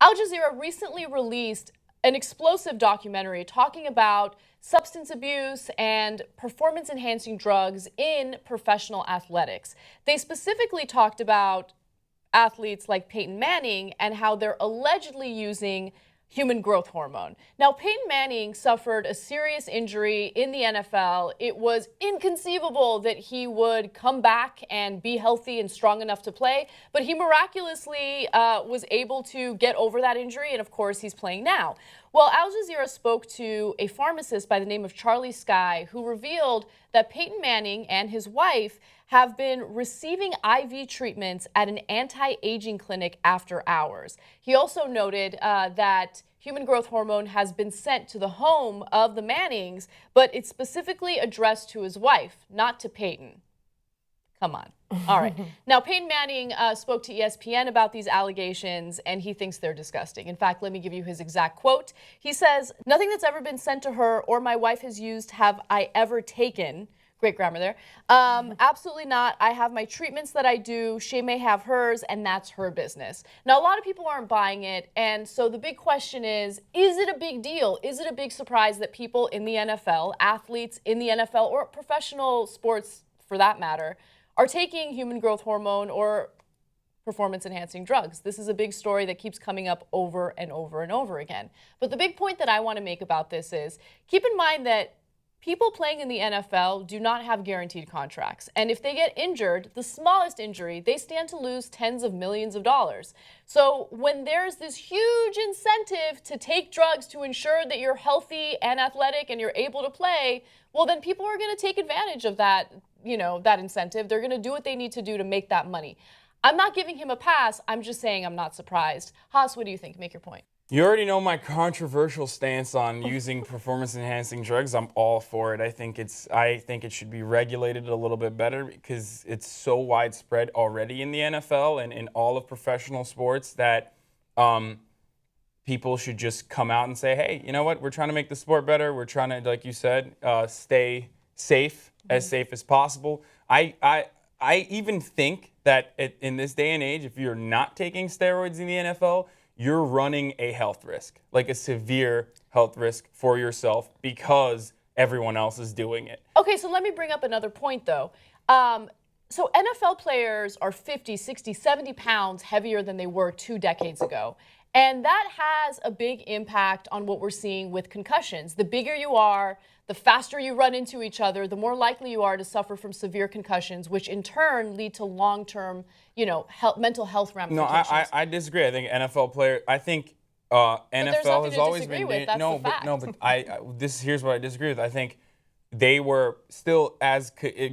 Al Jazeera recently released an explosive documentary talking about substance abuse and performance enhancing drugs in professional athletics. They specifically talked about athletes like Peyton Manning and how they're allegedly using human growth hormone. Now, Peyton Manning suffered a serious injury in the NFL. It was inconceivable that he would come back and be healthy and strong enough to play, but he miraculously was able to get over that injury, and of course, he's playing now. Well, Al Jazeera spoke to a pharmacist by the name of Charlie Sky, who revealed that Peyton Manning and his wife have been receiving IV treatments at an anti-aging clinic after hours. He also noted that human growth hormone has been sent to the home of the Mannings, but it's specifically addressed to his wife, not to Peyton. Come on. All right. Now, Peyton Manning spoke to ESPN about these allegations, and he thinks they're disgusting. In fact, let me give you his exact quote. He says, "Nothing that's ever been sent to her or my wife has used have I ever taken." Great grammar there. Absolutely not. I have my treatments that I do. She may have hers, and that's her business. Now, a lot of people aren't buying it, and so the big question is it a big deal? Is it a big surprise that people in the NFL, athletes in the NFL, or professional sports for that matter, are taking human growth hormone or performance-enhancing drugs? This is a big story that keeps coming up over and over and over again. But the big point that I want to make about this is keep in mind that people playing in the NFL do not have guaranteed contracts. And if they get injured, the smallest injury, they stand to lose tens of millions of dollars. So when there's this huge incentive to take drugs to ensure that you're healthy and athletic and you're able to play, well, then people are going to take advantage of that, that incentive. They're going to do what they need to do to make that money. I'm not giving him a pass. I'm just saying I'm not surprised. Haas, what do you think? Make your point. You already know my controversial stance on using performance-enhancing drugs. I'm all for it. I think it should be regulated a little bit better because it's so widespread already in the NFL and in all of professional sports that people should just come out and say, hey, you know what? We're trying to make the sport better. We're trying to, like you said, stay safe, as safe as possible. I even think that in this day and age, if you're not taking steroids in the NFL, you're running a health risk, like a severe health risk for yourself because everyone else is doing it. Okay, so let me bring up another point, though. So NFL players are 50, 60, 70 pounds heavier than they were 2 decades ago. And that has a big impact on what we're seeing with concussions. The bigger you are, the faster you run into each other, the more likely you are to suffer from severe concussions, which in turn lead to long-term, mental health ramifications. No, I disagree. I think NFL player. I think NFL has always been. Here's what I disagree with. I think they were still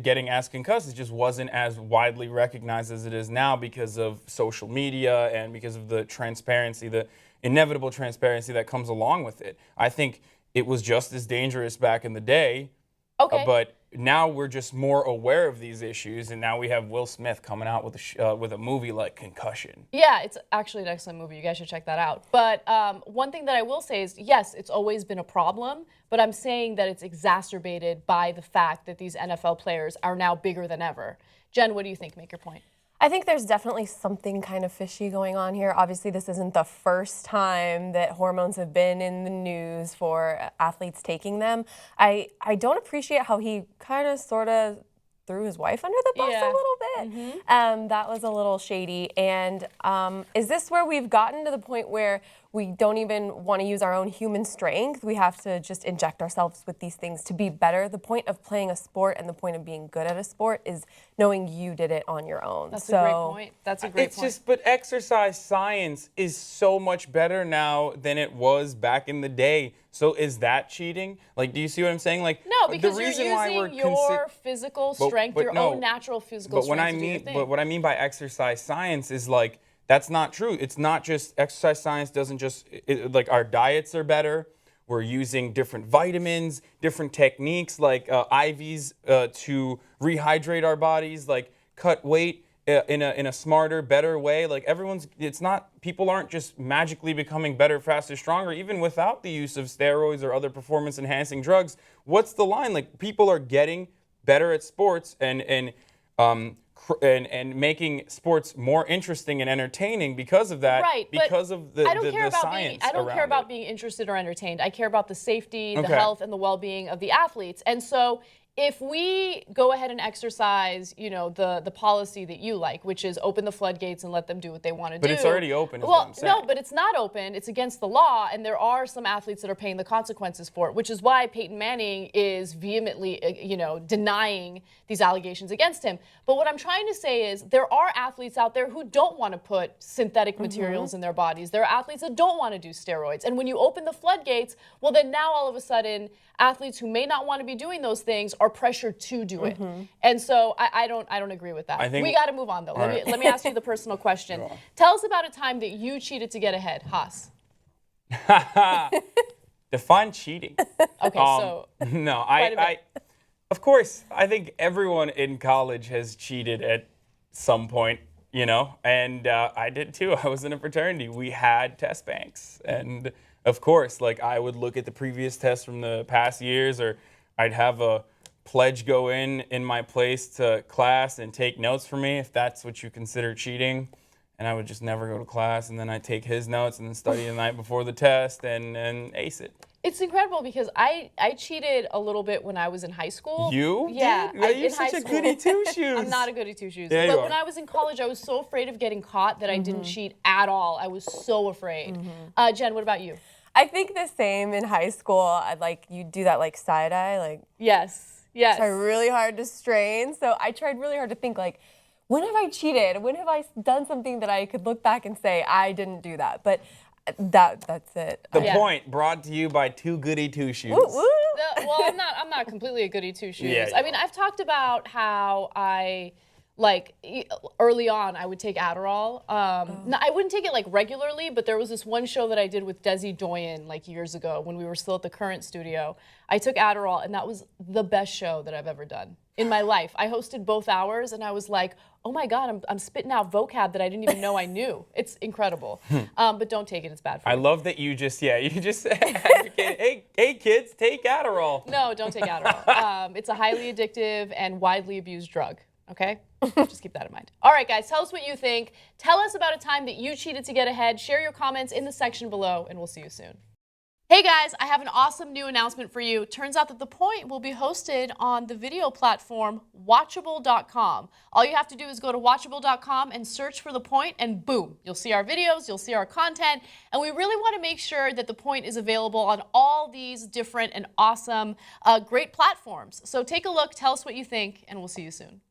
getting as concussed. It just wasn't as widely recognized as it is now because of social media and because of the transparency, the inevitable transparency that comes along with it. I think it was just as dangerous back in the day. Okay. But now we're just more aware of these issues, and now we have Will Smith coming out with a movie like Concussion. Yeah, it's actually an excellent movie. You guys should check that out. But one thing that I will say is, yes, it's always been a problem, but I'm saying that it's exacerbated by the fact that these NFL players are now bigger than ever. Jen, what do you think? Make your point. I think there's definitely something kind of fishy going on here. Obviously, this isn't the first time that hormones have been in the news for athletes taking them. I don't appreciate how he kind of sort of threw his wife under the bus a little bit. That was a little shady. And is this where we've gotten to the point where we don't even want to use our own human strength? We have to just inject ourselves with these things to be better. The point of playing a sport and the point of being good at a sport is knowing you did it on your own. That's a great point. That's a great point. But exercise science is so much better now than it was back in the day. So is that cheating? Like, do you see what I'm saying? Like, no, because you're using your physical strength, your own natural physical strength to do your thing. But what I mean by exercise science is like, that's not true. It's not just exercise science doesn't just, like our diets are better. We're using different vitamins, different techniques like IVs to rehydrate our bodies, like cut weight in a smarter, better way. Like people aren't just magically becoming better, faster, stronger, even without the use of steroids or other performance enhancing drugs. What's the line? Like people are getting better at sports and and making sports more interesting and entertaining because of that. Right, because of the I don't care about science I don't care around about it. being interested or entertained. I care about the safety, the Okay. health, and the well-being of the athletes. And so if we go ahead and exercise, the policy that you like, which is open the floodgates and let them do what they want to do. But it's already open, is well, what I'm saying. no, but it's not open. It's against the law, and there are some athletes that are paying the consequences for it, which is why Peyton Manning is vehemently, denying these allegations against him. But what I'm trying to say is there are athletes out there who don't want to put synthetic materials in their bodies. There are athletes that don't want to do steroids. And when you open the floodgates, well, then now all of a sudden, athletes who may not want to be doing those things are pressured to do it. And so I don't agree with that. I think we got to move on, though. Let me ask you the personal question. Tell us about a time that you cheated to get ahead, Haas. Define cheating. Okay, so No, quite a bit. of course, I think everyone in college has cheated at some point, and I did too. I was in a fraternity. We had test banks, and of course, like I would look at the previous tests from the past years, or I'd have a pledge go in my place to class and take notes for me, if that's what you consider cheating. And I would just never go to class, and then I'd take his notes and then study the night before the test and ace it. It's incredible because I cheated a little bit when I was in high school. You? Yeah. Dude? You're in high such a school. goody two-shoes. I'm not a goody two-shoes. Yeah, but you when are. I was in college, I was so afraid of getting caught that I didn't cheat at all. I was so afraid. Jen, what about you? I think the same in high school. You do that side eye, Yes. try really hard to strain. So I tried really hard to think when have I cheated? When have I done something that I could look back and say I didn't do that? But that's it. The point brought to you by two goody two-shoes. Woo, woo. Well, I'm not completely a goody two-shoes. Yeah, I mean, I've talked about how I early on, I would take Adderall. No, I wouldn't take it regularly, but there was this one show that I did with Desi Doyen years ago when we were still at the Current studio. I took Adderall, and that was the best show that I've ever done in my life. I hosted both hours, and I was like, oh my God, I'm spitting out vocab that I didn't even know I knew. It's incredible. But don't take it, it's bad for you. I love that you just advocate, hey kids, take Adderall. No, don't take Adderall. It's a highly addictive and widely abused drug, okay? Just keep that in mind. All right, guys, tell us what you think. Tell us about a time that you cheated to get ahead. Share your comments in the section below, and we'll see you soon. Hey guys, I have an awesome new announcement for you. Turns out that The Point will be hosted on the video platform Watchable.com. All you have to do is go to Watchable.com and search for The Point, and boom, you'll see our videos, you'll see our content, and we really want to make sure that The Point is available on all these different and awesome, great platforms. So take a look, tell us what you think, and we'll see you soon.